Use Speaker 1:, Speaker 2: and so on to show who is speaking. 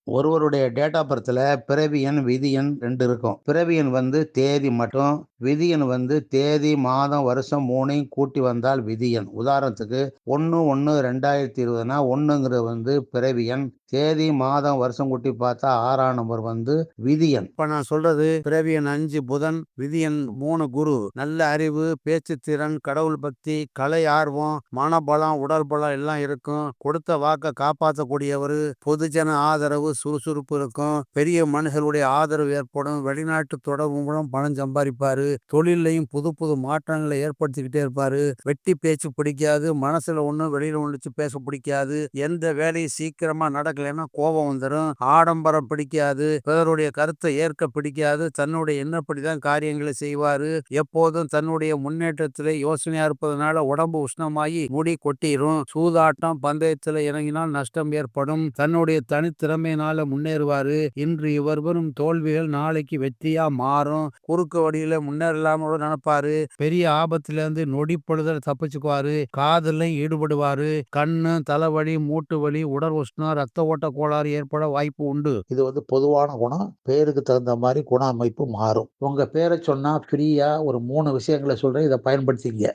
Speaker 1: ஒருவருடைய date of பர்த்ல பிறவி எண், விதி எண் 2 இருக்கும். பிறவி எண் வந்து தேதி மட்டும், விதி எண் வந்து தேதி, மாதம், வருஷம் 3யும் கூட்டி வந்தால் விதி எண். உதாரணத்துக்கு 1/1/2020னா 1ங்கிறது வந்து பிறவி எண். தேதி, மாதம், வருஷம் கூட்டி பார்த்தா 6ஆம் நம்பர் வந்து விதி எண்.
Speaker 2: இப்ப நான் சொல்றது பிறவி எண் 5 புதன், விதி எண் 3 குரு. நல்ல அறிவு, பேச்சு திறன், கடவுள் பக்தி, கலை ஆர்வம், மனபலம், உடல் பலம் எல்லாம் இருக்கும். கொடுத்த வாக்க காப்பாற்றக்கூடியவர், பொதுஜன ஆதரவு, சுறுசுறுப்பு இருக்கும். பெரிய மனுஷருடைய ஆதரவு ஏற்படும். வெளிநாட்டு தொடர்பு மூலம் பணம் சம்பாதிப்பாரு. தொழிலையும் புது புது மாற்றங்களை ஏற்படுத்திக்கிட்டே இருப்பாரு. வெட்டி பேச்சு பிடிக்காது. மனசுல ஒண்ணு வெளியில ஒண்ணு பேச பிடிக்காது. எந்த வேலையும் சீக்கிரமா நடக்கலைன்னா கோபம் வந்துடும். ஆடம்பரம் பிடிக்காது. பிறருடைய கருத்தை ஏற்க பிடிக்காது. தன்னுடைய எண்ணப்படிதான் காரியங்களை செய்வாரு. எப்போதும் தன்னுடைய முன்னேற்றத்திலே யோசனையா இருப்பதனால உடம்பு உஷ்ணமாகி முடி கொட்டிரும். சூதாட்டம், பந்தயத்துல இறங்கினால் நஷ்டம் ஏற்படும். தன்னுடைய தனித்திறமையினால முன்னேறுவாரு. இன்று இவர் வரும் தோல்விகள் நாளைக்கு வெற்றியா மாறும். குறுக்கு வழியில முன்னேறலாம்னு நினைப்பாரு. பெரிய ஆபத்துல இருந்து நொடி பொழுதுல தப்பிச்சுக்குவாரு. காதலையும் ஈடுபடுவாரு. கண்ணு, தலைவலி, மூட்டு வலி, உடல் உஷ்ணம், ரத்த ஓட்ட கோளாறு ஏற்பட வாய்ப்பு உண்டு.
Speaker 1: இது வந்து பொதுவான குணம். பேருக்கு தகுந்த மாரி குண அமைப்பு மாறும். உங்க பேர சொன்னா ஃப்ரீயா ஒரு 3 விஷயங்கள சொல்றேன். இத பயன்படுத்திக்கங்க.